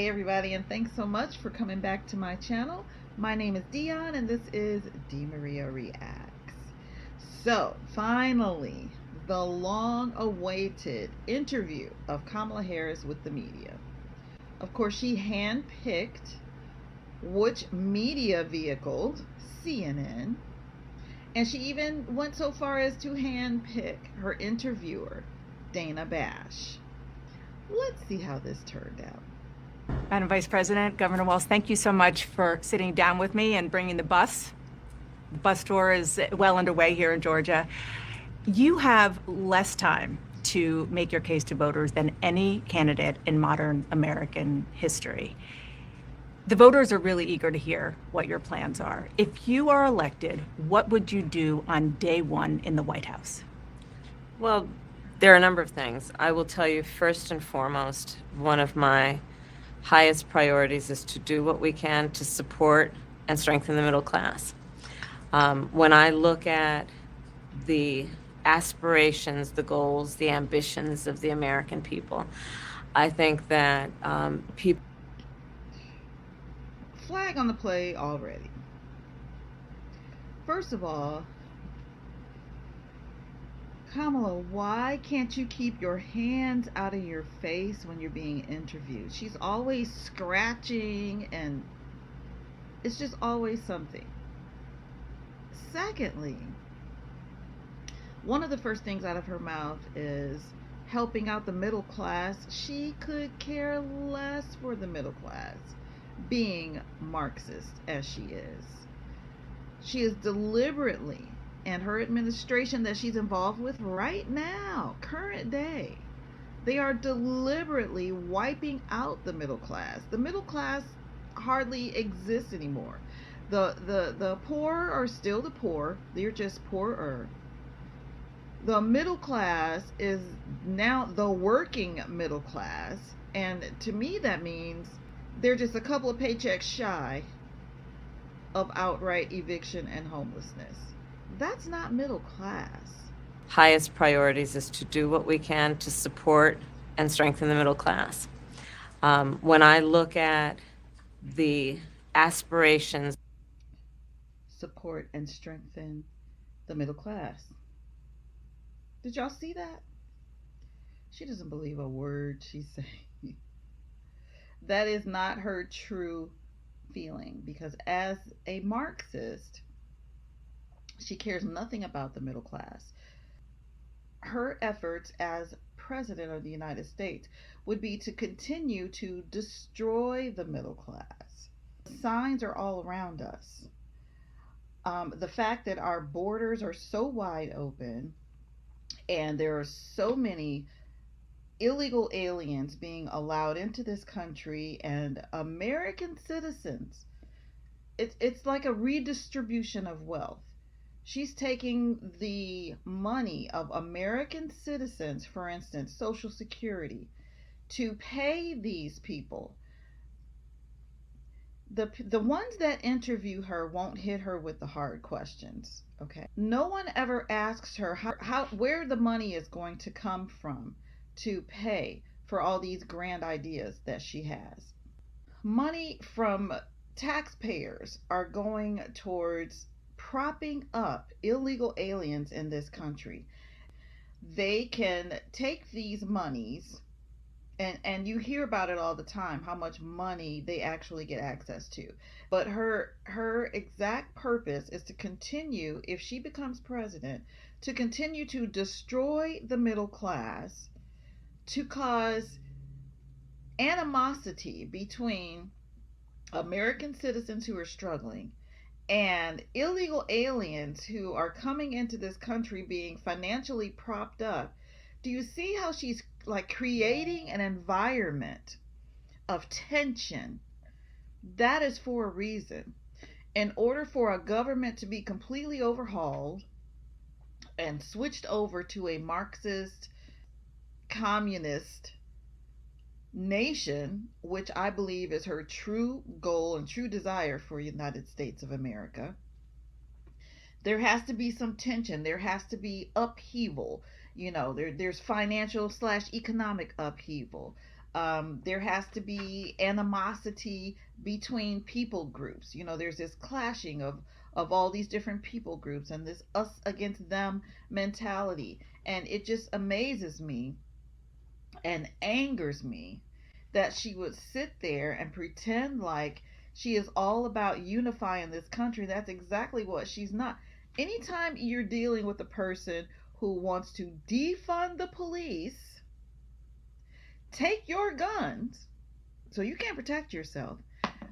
Hey everybody, and thanks so much for coming back to my channel. My name is Dion and this is D Maria Reacts. So finally, the long awaited interview of Kamala Harris with the media. Of course, she handpicked which media vehicle, CNN, and she even went so far as to handpick her interviewer, Dana Bash. Let's see how this turned out. Madam Vice President, Governor Walz, thank you so much for sitting down with me and bringing the bus. The bus tour is well underway here in Georgia. You have less time to make your case to voters than any candidate in modern American history. The voters are really eager to hear what your plans are. If you are elected, what would you do on day one in the White House? Well, there are a number of things. I will tell you, first and foremost, one of my highest priorities is to do what we can to support and strengthen the middle class. When I look at the aspirations, the goals, the ambitions of the American people, I think that people... Flag on the play already. First of all, Kamala, why can't you keep your hands out of your face when you're being interviewed? She's always scratching and it's just always something. Secondly, one of the first things out of her mouth is helping out the middle class. She could care less for the middle class, being Marxist as she is. She is deliberately, and her administration that she's involved with right now, current day, they are deliberately wiping out the middle class. The middle class hardly exists anymore. The poor are still the poor. They're just poorer. The middle class is now the working middle class, and to me that means they're just a couple of paychecks shy of outright eviction and homelessness. That's not middle class. highest priorities is to do what we can to support and strengthen the middle class. When I look at the aspirations, Support and strengthen the middle class. Did y'all see that? She doesn't believe a word she's saying. That is not her true feeling, because as a Marxist, she cares nothing about the middle class. Her efforts as president of the United States would be to continue to destroy the middle class. Signs are all around us. The fact that our borders are so wide open and there are so many illegal aliens being allowed into this country, and American citizens, it's like a redistribution of wealth. She's taking the money of American citizens, for instance, Social Security, to pay these people. The ones that interview her won't hit her with the hard questions. Okay, no one ever asks her where the money is going to come from to pay for all these grand ideas that she has. Money from taxpayers are going towards propping up illegal aliens in this country. They can take these monies, and you hear about it all the time, how much money they actually get access to. But her exact purpose is to continue, if she becomes president, to continue to destroy the middle class, to cause animosity between American citizens who are struggling and illegal aliens who are coming into this country being financially propped up. Do you see how she's like creating an environment of tension? That is for a reason. In order for a government to be completely overhauled and switched over to a Marxist, communist nation, which I believe is her true goal and true desire for the United States of America, there has to be some tension. There has to be upheaval. There's financial / economic upheaval. There has to be animosity between people groups. There's this clashing of all these different people groups and this us against them mentality. And it just amazes me and angers me that she would sit there and pretend like she is all about unifying this country. That's exactly what she's not. Anytime you're dealing with a person who wants to defund the police, take your guns so you can't protect yourself,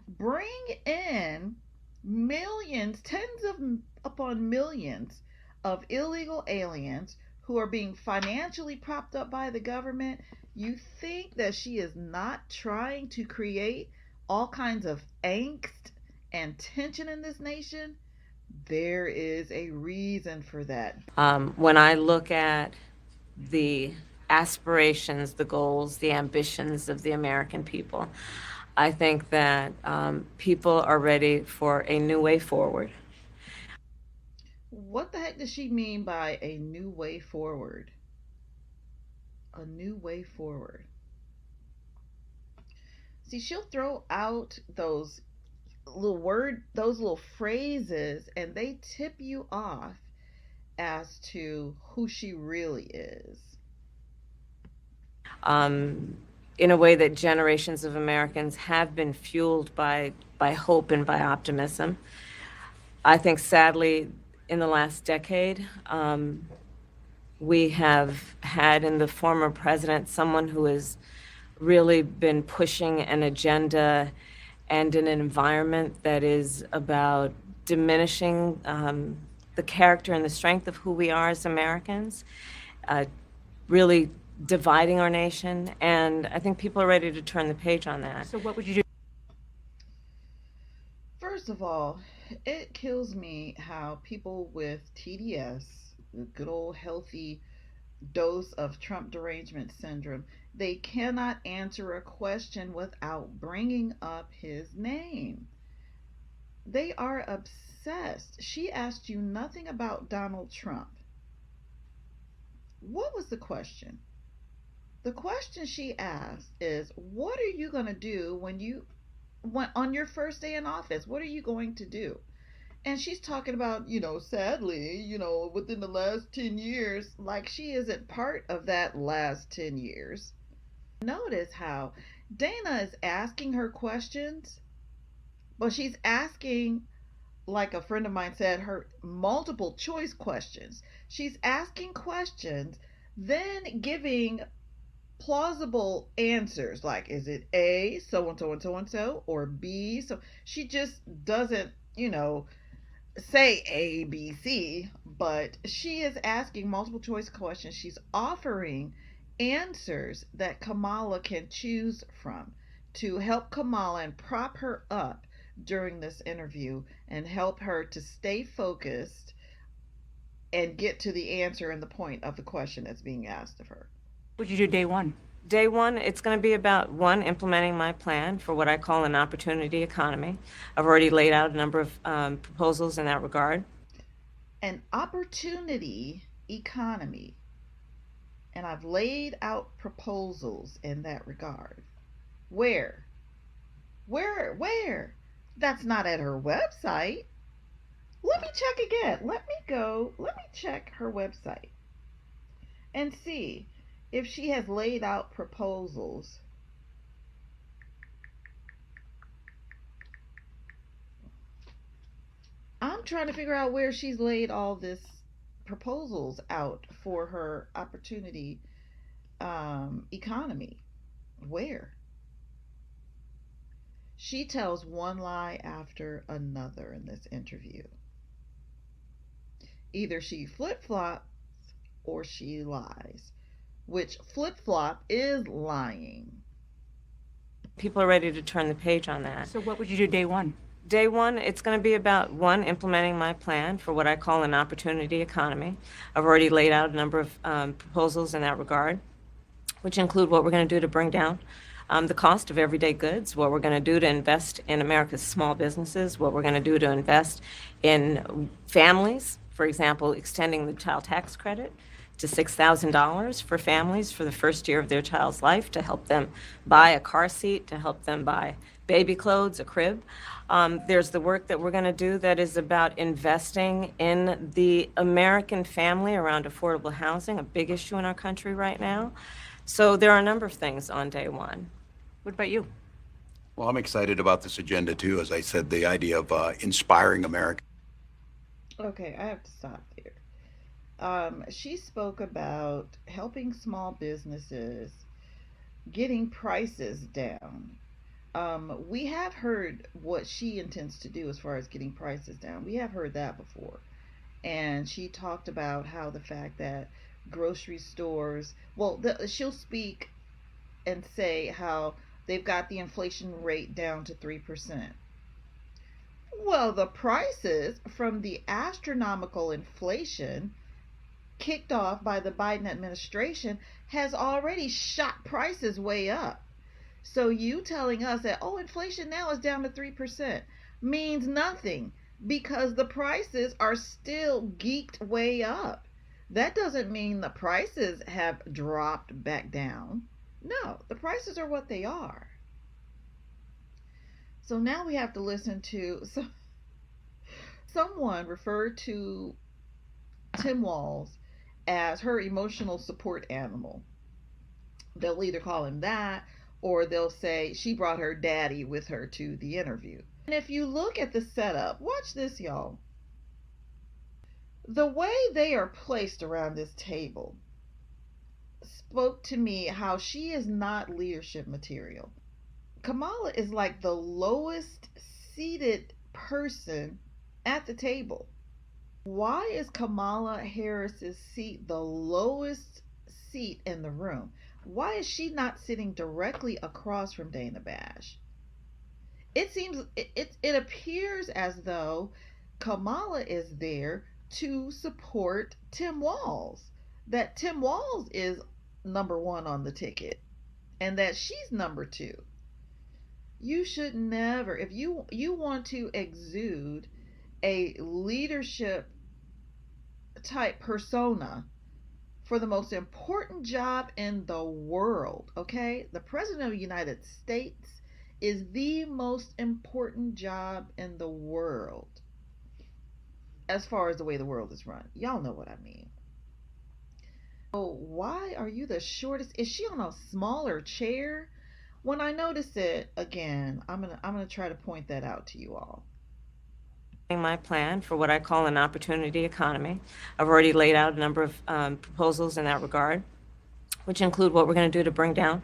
bring in millions, tens of upon millions of illegal aliens who are being financially propped up by the government, you think that she is not trying to create all kinds of angst and tension in this nation? There is a reason for that. When I look at the aspirations, the goals, the ambitions of the American people, I think that people are ready for a new way forward. What the heck does she mean by a new way forward? A new way forward. See, she'll throw out those little phrases, and they tip you off as to who she really is. In a way that generations of Americans have been fueled by hope and by optimism. I think, sadly, in the last decade, we have had in the former president someone who has really been pushing an agenda and in an environment that is about diminishing the character and the strength of who we are as Americans, really dividing our nation, and I think people are ready to turn the page on that. So what would you do? First of all, it kills me how people with TDS, the good old healthy dose of Trump derangement syndrome, they cannot answer a question without bringing up his name. They are obsessed. She asked you nothing about Donald Trump. What was the question? The question she asked is, what are you going to do when on your first day in office? What are you going to do? And she's talking about, sadly, within the last 10 years, like she isn't part of that last 10 years. Notice how Dana is asking her questions, but she's asking, like a friend of mine said, her multiple choice questions. She's asking questions, then giving plausible answers, like, is it A, so and so and so and so, or B? So she just doesn't, say A, B, C, but she is asking multiple choice questions. She's offering answers that Kamala can choose from to help Kamala and prop her up during this interview and help her to stay focused and get to the answer and the point of the question that's being asked of her. What would you do day one? Day one, it's going to be about, one, implementing my plan for what I call an opportunity economy. I've already laid out a number of proposals in that regard. An opportunity economy. And I've laid out proposals in that regard. Where? That's not at her website. Let me check again. Let me check her website and see if she has laid out proposals. I'm trying to figure out where she's laid all this proposals out for her opportunity economy. Where? She tells one lie after another in this interview. Either she flip-flops or she lies, which flip-flop is lying. People are ready to turn the page on that. So what would you do day one? Day one, it's going to be about, one, implementing my plan for what I call an opportunity economy. I've already laid out a number of proposals in that regard, which include what we're going to do to bring down the cost of everyday goods, what we're going to do to invest in America's small businesses, what we're going to do to invest in families, for example, extending the child tax credit to $6,000 for families for the first year of their child's life to help them buy a car seat, to help them buy baby clothes, a crib. There's the work that we're going to do that is about investing in the American family around affordable housing, a big issue in our country right now. So there are a number of things on day one. What about you? Well, I'm excited about this agenda too. As I said, the idea of inspiring America. Okay, I have to stop there. She spoke about helping small businesses, getting prices down. We have heard what she intends to do as far as getting prices down. We have heard that before. And she talked about how the fact that grocery stores, well, she'll speak and say how they've got the inflation rate down to 3%. Well, the prices from the astronomical inflation kicked off by the Biden administration has already shot prices way up. So you telling us that, oh, inflation now is down to 3% means nothing because the prices are still geeked way up. That doesn't mean the prices have dropped back down. No, the prices are what they are. So now we have to listen to someone referred to Tim Walz as her emotional support animal. They'll either call him that or they'll say she brought her daddy with her to the interview. And if you look at the setup, watch this, y'all. The way they are placed around this table spoke to me how she is not leadership material. Kamala is like the lowest seated person at the table. Why is Kamala Harris's seat the lowest seat in the room? Why is she not sitting directly across from Dana Bash? It seems, it appears as though Kamala is there to support Tim Walz. That Tim Walz is number one on the ticket and that she's number two. You should never, if you want to exude a leadership type persona for the most important job in the world, okay? The President of the United States is the most important job in the world as far as the way the world is run. Y'all know what I mean. Oh, why are you the shortest? Is she on a smaller chair? When I notice it again, I'm gonna try to point that out to you all. My plan for what I call an opportunity economy. I've already laid out a number of proposals in that regard, which include what we're going to do to bring down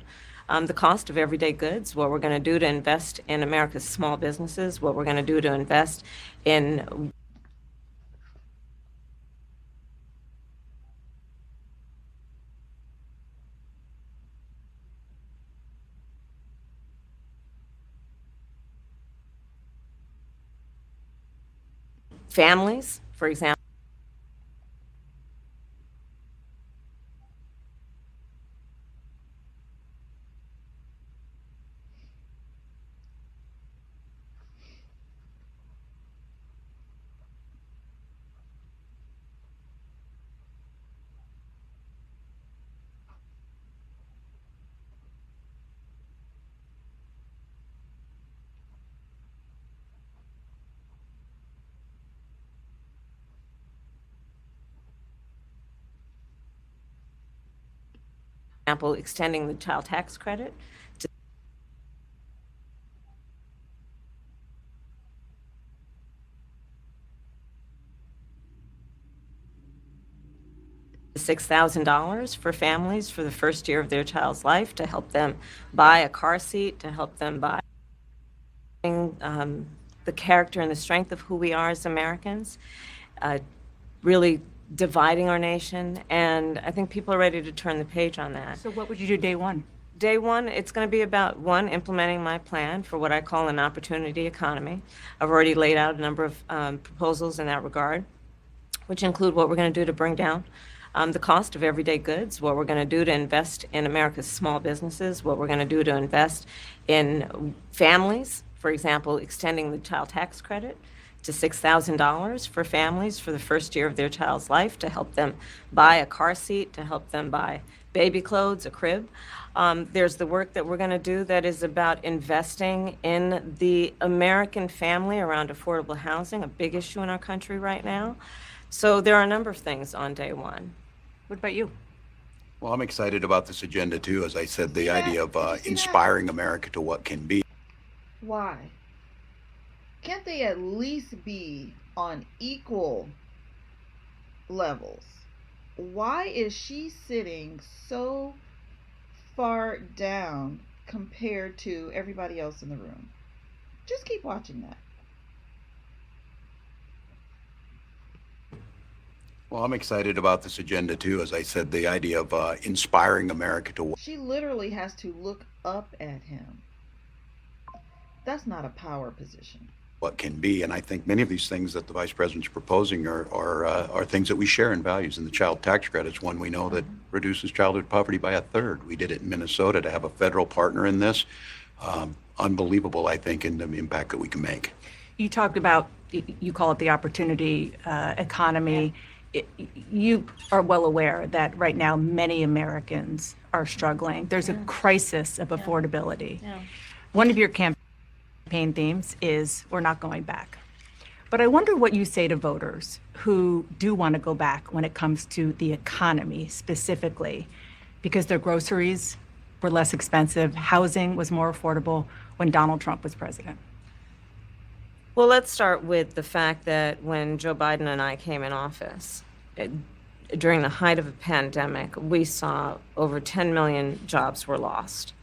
the cost of everyday goods, what we're going to do to invest in America's small businesses, what we're going to do to invest in families, for example. Example, extending the child tax credit to $6,000 for families for the first year of their child's life to help them buy a car seat, to help them buy the character and the strength of who we are as Americans, really dividing our nation, and I think people are ready to turn the page on that. So what would you do day one? Day one, it's going to be about, one, implementing my plan for what I call an opportunity economy. I've already laid out a number of proposals in that regard, which include what we're going to do to bring down the cost of everyday goods, what we're going to do to invest in America's small businesses, what we're going to do to invest in families, for example, extending the child tax credit to $6,000 for families for the first year of their child's life to help them buy a car seat, to help them buy baby clothes, a crib. There's the work that we're going to do that is about investing in the American family around affordable housing, a big issue in our country right now. So there are a number of things on day one. What about you? Well, I'm excited about this agenda too. As I said, the idea of Did you see that? inspiring America to what can be. Why? Can't they at least be on equal levels? Why is she sitting so far down compared to everybody else in the room? Just keep watching that. Well, I'm excited about this agenda too. As I said, the idea of inspiring America to what. She literally has to look up at him. That's not a power position. What can be. And I think many of these things that the vice president's proposing are things that we share in values. And the child tax credit's one we know that reduces childhood poverty by 1/3. We did it in Minnesota. To have a federal partner in this, unbelievable, I think, in the impact that we can make. You talked about, you call it the opportunity economy. You are well aware that right now many Americans are struggling. There's a crisis of affordability. One of your campaign themes is we're not going back. But I wonder what you say to voters who do want to go back when it comes to the economy specifically, because their groceries were less expensive, housing was more affordable when Donald Trump was president. Well, let's start with the fact that when Joe Biden and I came in office, during the height of a pandemic, we saw over 10 million jobs were lost.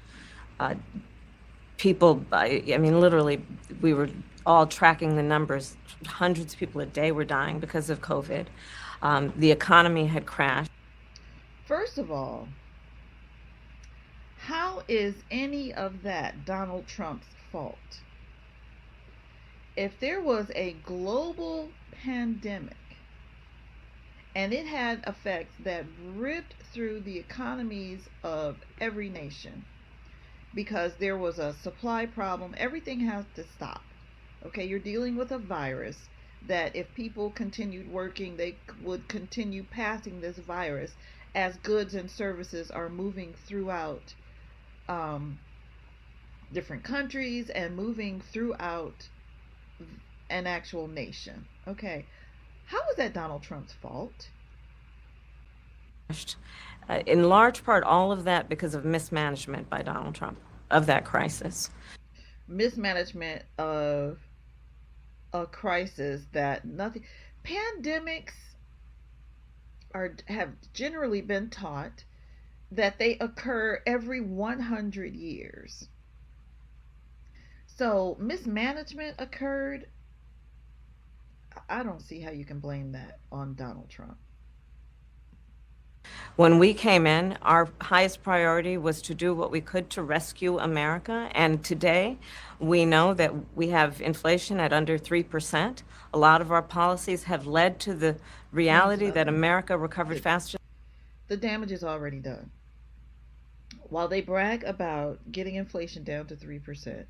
People, I mean, literally, we were all tracking the numbers. Hundreds of people a day were dying because of COVID. The economy had crashed. First of all, how is any of that Donald Trump's fault? If there was a global pandemic and it had effects that ripped through the economies of every nation because there was a supply problem, everything has to stop. Okay, you're dealing with a virus that if people continued working, they would continue passing this virus as goods and services are moving throughout different countries and moving throughout an actual nation. Okay, how is that Donald Trump's fault? In large part, all of that because of mismanagement by Donald Trump of that crisis. Mismanagement of a crisis that nothing. Pandemics have generally been taught that they occur every 100 years. So mismanagement occurred. I don't see how you can blame that on Donald Trump. When we came in, our highest priority was to do what we could to rescue America. And today, we know that we have inflation at under 3%. A lot of our policies have led to the reality that America recovered faster. The damage is already done. While they brag about getting inflation down to 3%,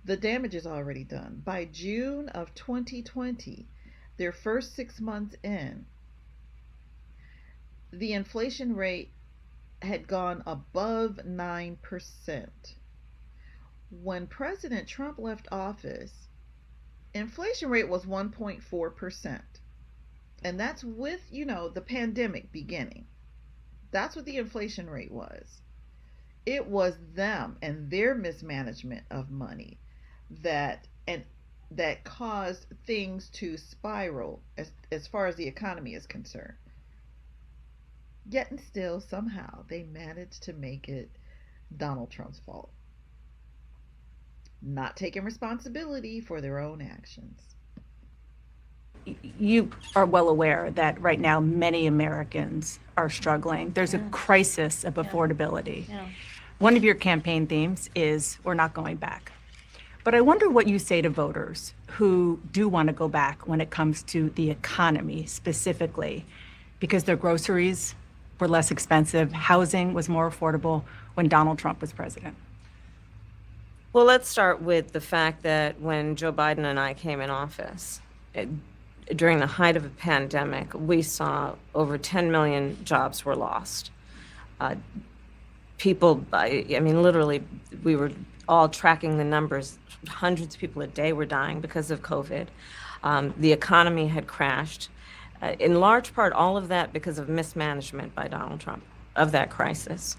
the damage is already done. By June of 2020, their first 6 months in, the inflation rate had gone above 9%. When President Trump left office, inflation rate was 1.4%. And that's with, the pandemic beginning. That's what the inflation rate was. It was them and their mismanagement of money that caused things to spiral as far as the economy is concerned. Yet and still, somehow, they managed to make it Donald Trump's fault. Not taking responsibility for their own actions. You are well aware that right now many Americans are struggling. There's a crisis of affordability. One of your campaign themes is we're not going back. But I wonder what you say to voters who do want to go back when it comes to the economy specifically, because their groceries were less expensive, housing was more affordable when Donald Trump was president. Well, let's start with the fact that when Joe Biden and I came in office, during the height of a pandemic, we saw over 10 million jobs were lost. People, I mean, literally, we were all tracking the numbers. Hundreds of people a day were dying because of COVID. The economy had crashed. In large part, all of that because of mismanagement by Donald Trump of that crisis.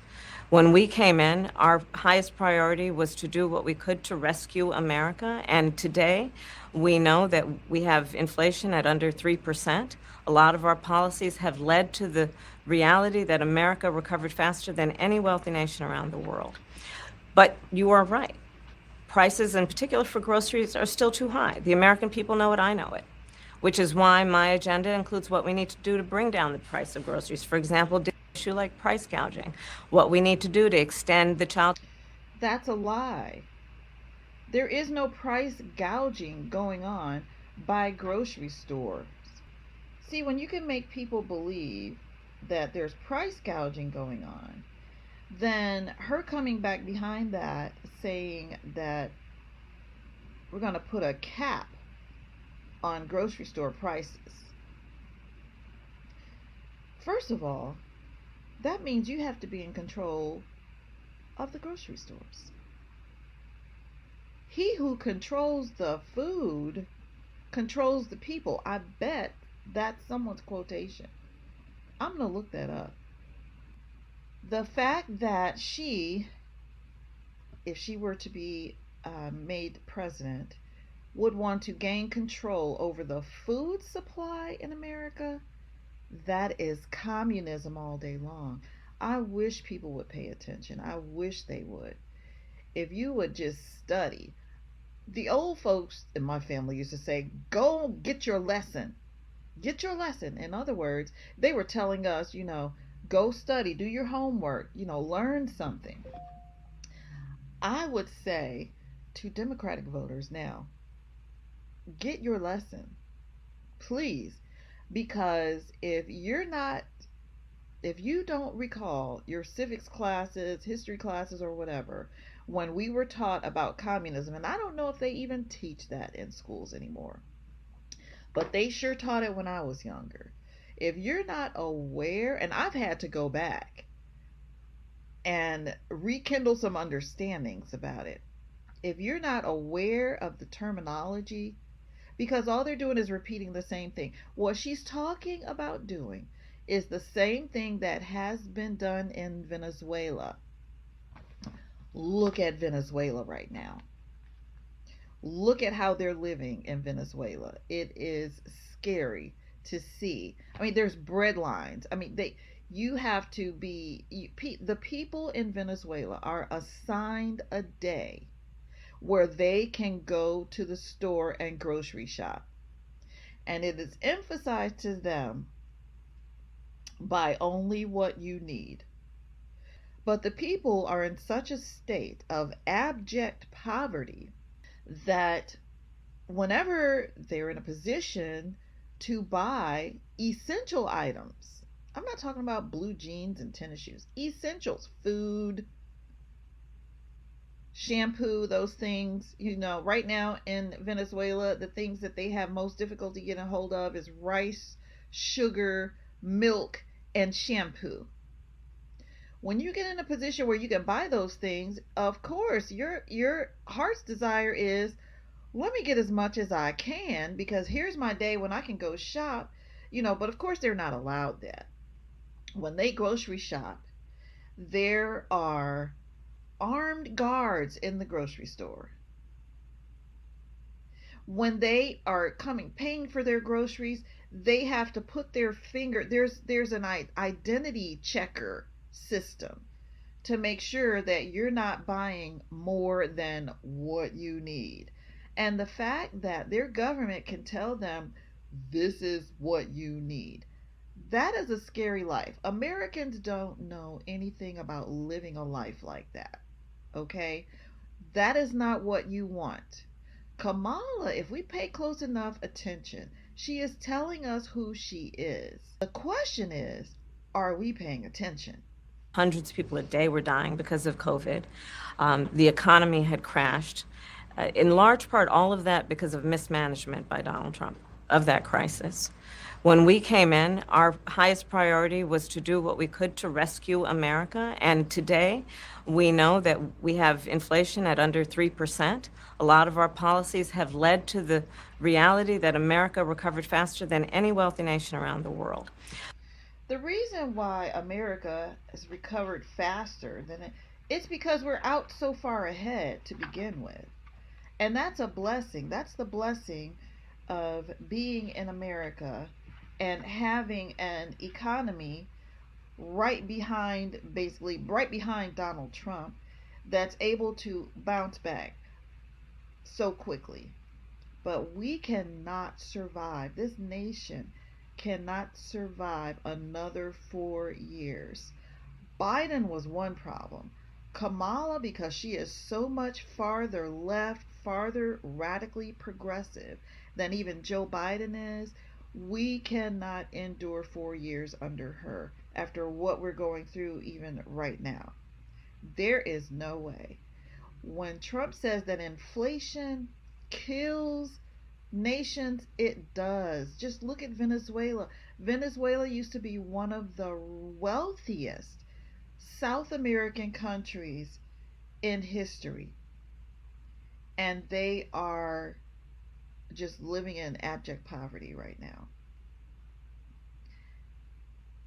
When we came in, our highest priority was to do what we could to rescue America. And today, we know that we have inflation at under 3%. A lot of our policies have led to the reality that America recovered faster than any wealthy nation around the world. But you are right. Prices, in particular for groceries, are still too high. The American people know it, I know it, which is why my agenda includes what we need to do to bring down the price of groceries. For example, issue like price gouging, what we need to do to extend the child. That's a lie. There is no price gouging going on by grocery stores. See, when you can make people believe that there's price gouging going on, then her coming back behind that saying that we're going to put a cap on grocery store prices. First of all, that means you have to be in control of the grocery stores. He who controls the food controls the people. I bet that's someone's quotation. I'm going to look that up. The fact that she, if she were to be made president, would want to gain control over the food supply in America, that is communism all day long. I wish people would pay attention. I wish they would. If you would just study. The old folks in my family used to say, go get your lesson. Get your lesson. In other words, they were telling us, go study, do your homework, learn something. I would say to Democratic voters now, get your lesson, please, because if you don't recall your civics classes, history classes, or whatever, when we were taught about communism, and I don't know if they even teach that in schools anymore, but they sure taught it when I was younger. If you're not aware, and I've had to go back and rekindle some understandings about it, if you're not aware of the terminology, because all they're doing is repeating the same thing. What she's talking about doing is the same thing that has been done in Venezuela. Look at Venezuela right now. Look at how they're living in Venezuela. It is scary to see. I mean, there's bread lines. I mean, the people in Venezuela are assigned a day where they can go to the store and grocery shop. And it is emphasized to them, buy only what you need. But the people are in such a state of abject poverty that whenever they're in a position to buy essential items, I'm not talking about blue jeans and tennis shoes, essentials, food, shampoo, those things, right now in Venezuela, the things that they have most difficulty getting a hold of is rice, sugar, milk, and shampoo. When you get in a position where you can buy those things, of course, your heart's desire is, let me get as much as I can, because here's my day when I can go shop, but of course they're not allowed that. When they grocery shop, there are armed guards in the grocery store. When they are paying for their groceries, they have to put their finger, there's an identity checker system to make sure that you're not buying more than what you need. And the fact that their government can tell them this is what you need, that is a scary life. Americans don't know anything about living a life like that. Okay? That is not what you want. Kamala, if we pay close enough attention, she is telling us who she is. The question is, are we paying attention? Hundreds of people a day were dying because of COVID. The economy had crashed. In large part, all of that because of mismanagement by Donald Trump of that crisis. When we came in, our highest priority was to do what we could to rescue America. And today, we know that we have inflation at under 3%. A lot of our policies have led to the reality that America recovered faster than any wealthy nation around the world. The reason why America has recovered faster than it's because we're out so far ahead to begin with. And that's a blessing. That's the blessing of being in America and having an economy basically right behind Donald Trump, that's able to bounce back so quickly. But we cannot survive. This nation cannot survive another 4 years. Biden was one problem. Kamala, because she is so much farther left, farther radically progressive than even Joe Biden is, we cannot endure 4 years under her after what we're going through even right now. There is no way. When Trump says that inflation kills nations, it does. Just look at Venezuela. Venezuela used to be one of the wealthiest South American countries in history, and they are just living in abject poverty right now.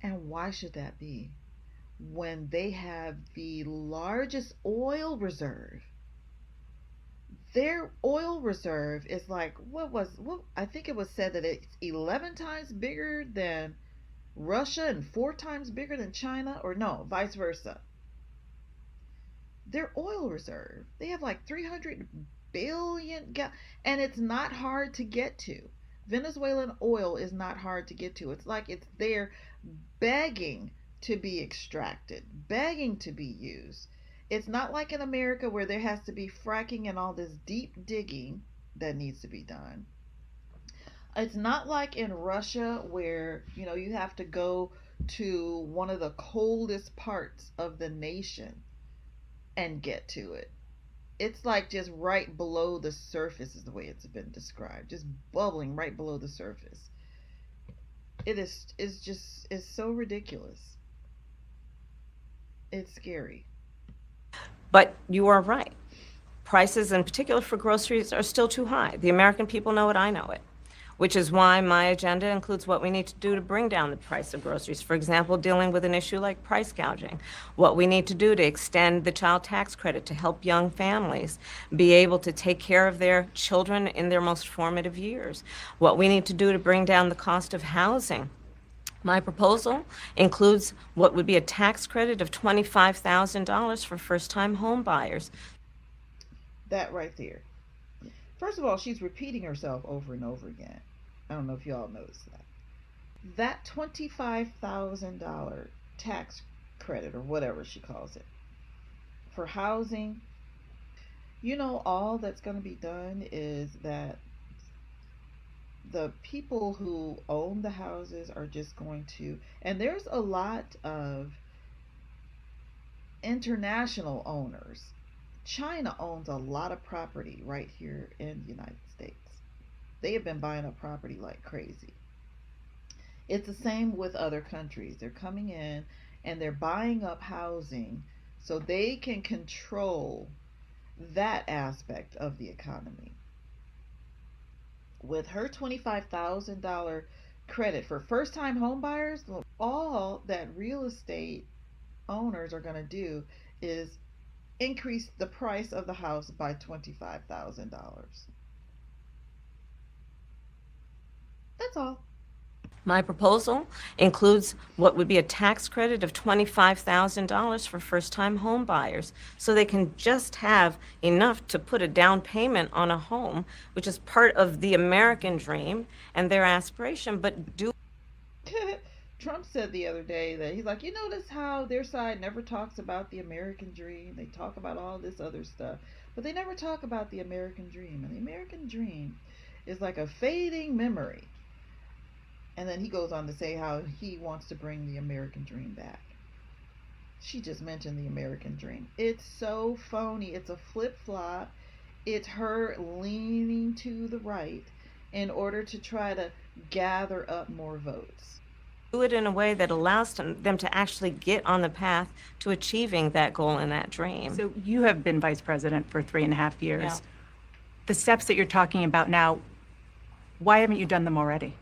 And why should that be? When they have the largest oil reserve. Their oil reserve is like, I think it was said that it's 11 times bigger than Russia and 4 times bigger than China, or no, vice versa. Their oil reserve, they have like 300 billion and it's not hard to get to. Venezuelan oil is not hard to get to. It's like it's there begging to be extracted, begging to be used. It's not like in America where there has to be fracking and all this deep digging that needs to be done. It's not like in Russia where, you have to go to one of the coldest parts of the nation and get to it. It's like just right below the surface is the way it's been described, just bubbling right below the surface. It's so ridiculous. It's scary. But you are right. Prices, in particular for groceries, are still too high. The American people know it, I know it, which is why my agenda includes what we need to do to bring down the price of groceries. For example, dealing with an issue like price gouging, what we need to do to extend the child tax credit to help young families be able to take care of their children in their most formative years, what we need to do to bring down the cost of housing. My proposal includes what would be a tax credit of $25,000 for first-time home buyers. That right there. First of all, she's repeating herself over and over again. I don't know if y'all noticed that. That $25,000 tax credit, or whatever she calls it, for housing, all that's going to be done is that the people who own the houses are just going to, and there's a lot of international owners. China owns a lot of property right here in the United States. They have been buying up property like crazy. It's the same with other countries. They're coming in and they're buying up housing so they can control that aspect of the economy. With her $25,000 credit for first-time home buyers, all that real estate owners are going to do is increase the price of the house by $25,000. That's all. My proposal includes what would be a tax credit of $25,000 for first-time home buyers, so they can just have enough to put a down payment on a home, which is part of the American dream and their aspiration, but do. Trump said the other day that he's like, notice how their side never talks about the American dream. They talk about all this other stuff, but they never talk about the American dream. And the American dream is like a fading memory. And then he goes on to say how he wants to bring the American dream back. She just mentioned the American dream. It's so phony. It's a flip-flop. It's her leaning to the right in order to try to gather up more votes. Do it in a way that allows them to actually get on the path to achieving that goal and that dream. So you have been vice president for 3.5 years. Yeah. The steps that you're talking about now, why haven't you done them already?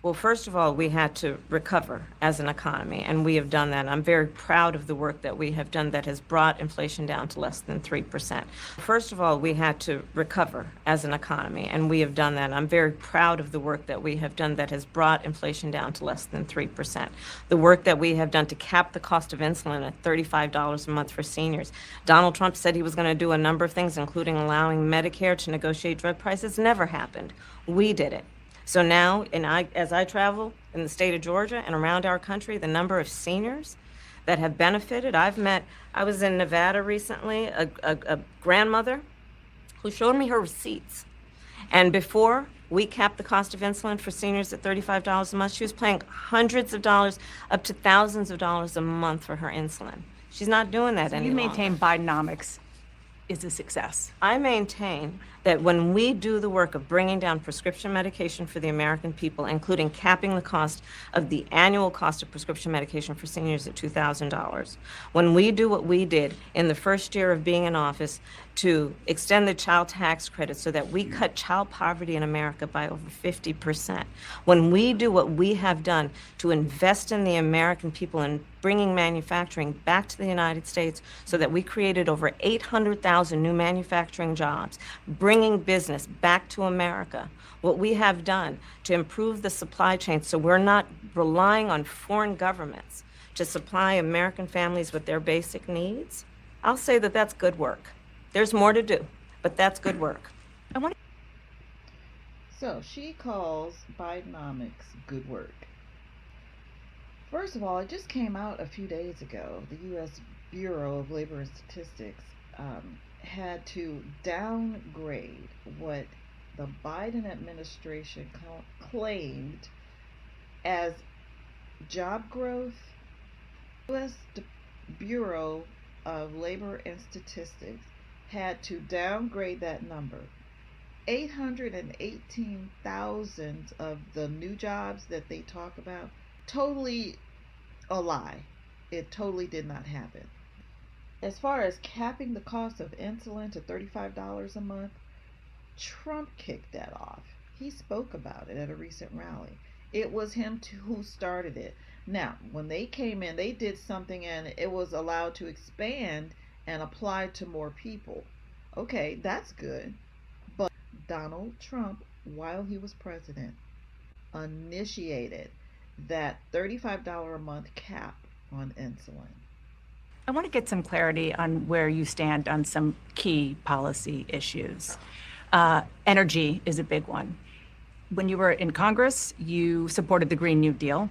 Well, first of all, we had to recover as an economy, and we have done that. I'm very proud of the work that we have done that has brought inflation down to less than 3%. First of all, we had to recover as an economy, and we have done that. I'm very proud of the work that we have done that has brought inflation down to less than 3%. The work that we have done to cap the cost of insulin at $35 a month for seniors. Donald Trump said he was going to do a number of things, including allowing Medicare to negotiate drug prices. Never happened. We did it. So now, as I travel in the state of Georgia and around our country, the number of seniors that have benefited, I was in Nevada recently, a grandmother who showed me her receipts. And before we capped the cost of insulin for seniors at $35 a month, she was paying hundreds of dollars, up to thousands of dollars a month for her insulin. She's not doing that So any you longer. maintain Bidenomics is a success. I maintain that when we do the work of bringing down prescription medication for the American people, including capping the cost of the annual cost of prescription medication for seniors at $2,000, when we do what we did in the first year of being in office to extend the child tax credit so that we cut child poverty in America by over 50%, when we do what we have done to invest in the American people and bringing manufacturing back to the United States so that we created over 800,000 new manufacturing jobs, bringing business back to America, what we have done to improve the supply chain so we're not relying on foreign governments to supply American families with their basic needs, I'll say that that's good work. There's more to do, but that's good work. So she calls Bidenomics good work. First of all, it just came out a few days ago. The U.S. Bureau of Labor and Statistics had to downgrade what the Biden administration claimed as job growth. U.S. Bureau of Labor and Statistics had to downgrade that number. 818,000 of the new jobs that they talk about, totally a lie. It totally did not happen. As far as capping the cost of insulin to $35 a month, Trump kicked that off. He spoke about it at a recent rally. It was him who started it. Now, when they came in, they did something and it was allowed to expand and apply to more people. Okay, that's good. But Donald Trump, while he was president, initiated that $35 a month cap on insulin. I want to get some clarity on where you stand on some key policy issues. Energy is a big one. When you were in Congress, you supported the Green New Deal.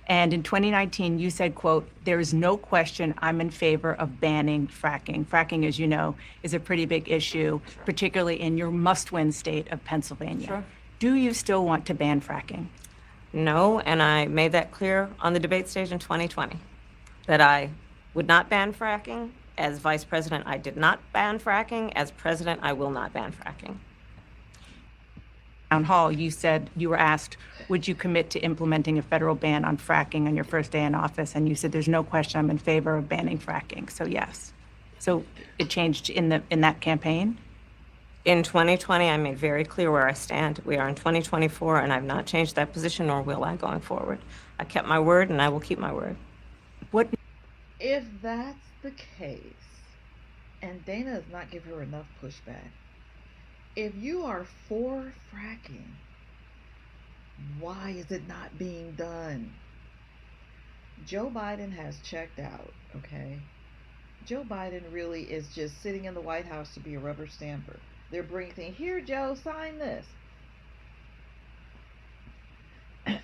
And in 2019, you said, quote, "There is no question I'm in favor of banning fracking." Fracking, as you know, is a pretty big issue, particularly in your must-win state of Pennsylvania. Sure. Do you still want to ban fracking? No, and I made that clear on the debate stage in 2020, that I would not ban fracking. As vice president, I did not ban fracking. As president, I will not ban fracking. Town hall, you said, you were asked, would you commit to implementing a federal ban on fracking on your first day in office? And you said, there's no question I'm in favor of banning fracking. So yes. So it changed in that campaign? In 2020, I made very clear where I stand. We are in 2024, and I've not changed that position, nor will I going forward. I kept my word, and I will keep my word. What? If that's the case, and Dana does not give her enough pushback, if you are for fracking, why is it not being done? Joe Biden has checked out, okay? Joe Biden really is just sitting in the White House to be a rubber stamper. They're bringing things, here, Joe, sign this.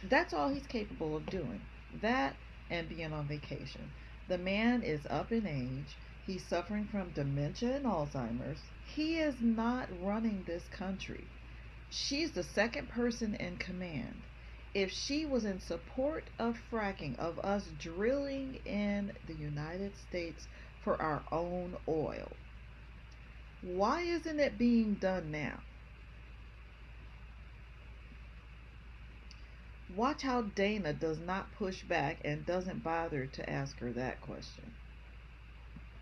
That's all he's capable of doing. That and being on vacation. The man is up in age. He's suffering from dementia and Alzheimer's. He is not running this country. She's the second person in command. If she was in support of fracking, of us drilling in the United States for our own oil, why isn't it being done now? Watch how Dana does not push back and doesn't bother to ask her that question.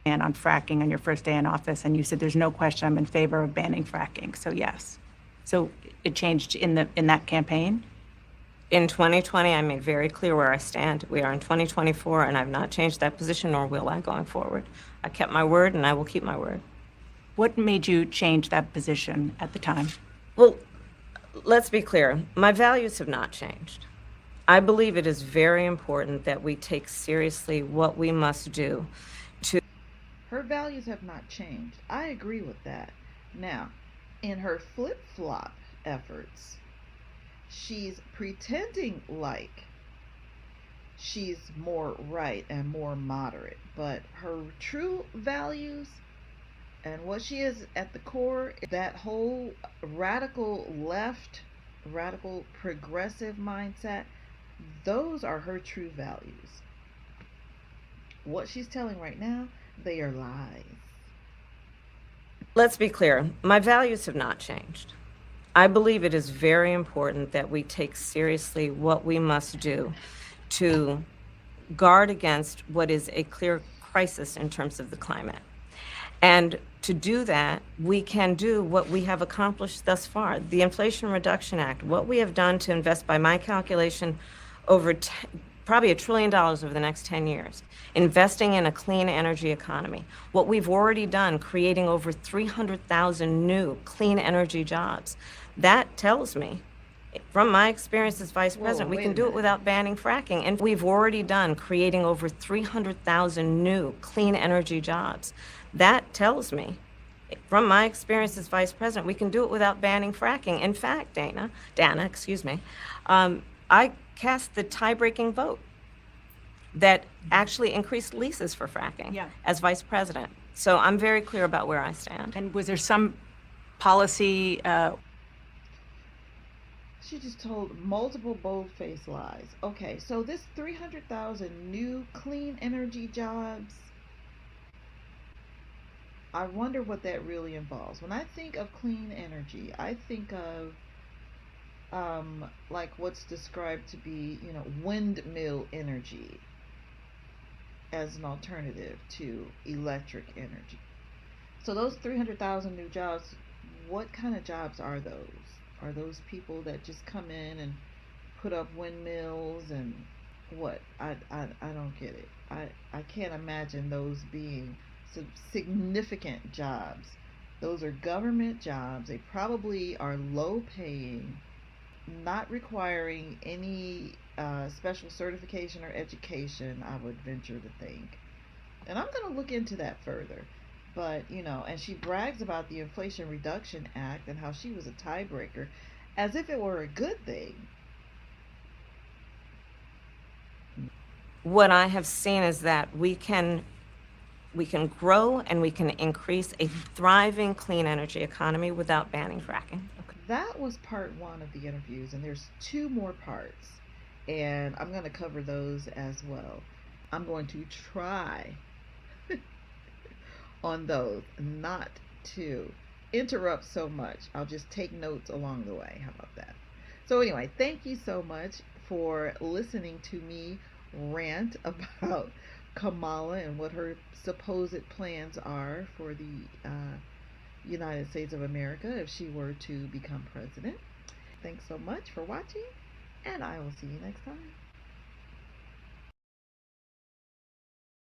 And on fracking on your first day in office, and you said there's no question I'm in favor of banning fracking. So yes. So it changed in that campaign? In 2020, I made very clear where I stand. We are in 2024, and I've not changed that position, nor will I going forward. I kept my word, and I will keep my word. What made you change that position at the time? Well, let's be clear. My values have not changed. I believe it is very important that we take seriously what we must do to... Her values have not changed. I agree with that. Now, in her flip-flop efforts, she's pretending like she's more right and more moderate, but her true values and what she is at the core, that whole radical left, radical progressive mindset, those are her true values. What she's telling right now, they are lies. Let's be clear. My values have not changed. I believe it is very important that we take seriously what we must do to guard against what is a clear crisis in terms of the climate. And to do that, we can do what we have accomplished thus far. The Inflation Reduction Act, what we have done to invest, by my calculation, over probably $1 trillion over the next 10 years, investing in a clean energy economy. What we've already done, creating over 300,000 new clean energy jobs. That tells me, from my experience as vice president, we can do it without banning fracking. And we've already done, creating over 300,000 new clean energy jobs. That tells me, from my experience as vice president, we can do it without banning fracking. In fact, Dana, I cast the tie-breaking vote that actually increased leases for fracking as vice president. So I'm very clear about where I stand. And was there some policy? She just told multiple bold-faced lies. Okay, so this 300,000 new clean energy jobs, I wonder what that really involves. When I think of clean energy, I think of like what's described to be, windmill energy as an alternative to electric energy. So those 300,000 new jobs, what kind of jobs are those? Are those people that just come in and put up windmills and what? I don't get it. I can't imagine those being some significant jobs. Those are government jobs. They probably are low paying, not requiring any special certification or education, I would venture to think. And I'm going to look into that further. But, and she brags about the Inflation Reduction Act and how she was a tiebreaker as if it were a good thing. What I have seen is that we can grow and we can increase a thriving clean energy economy without banning fracking. That was part one of the interviews, and there's 2 more parts, and I'm going to cover those as well. I'm going to try on those not to interrupt so much. I'll just take notes along the way. How about that? So anyway, thank you so much for listening to me rant about Kamala and what her supposed plans are for the United States of America if she were to become president. Thanks so much for watching, and I will see you next time.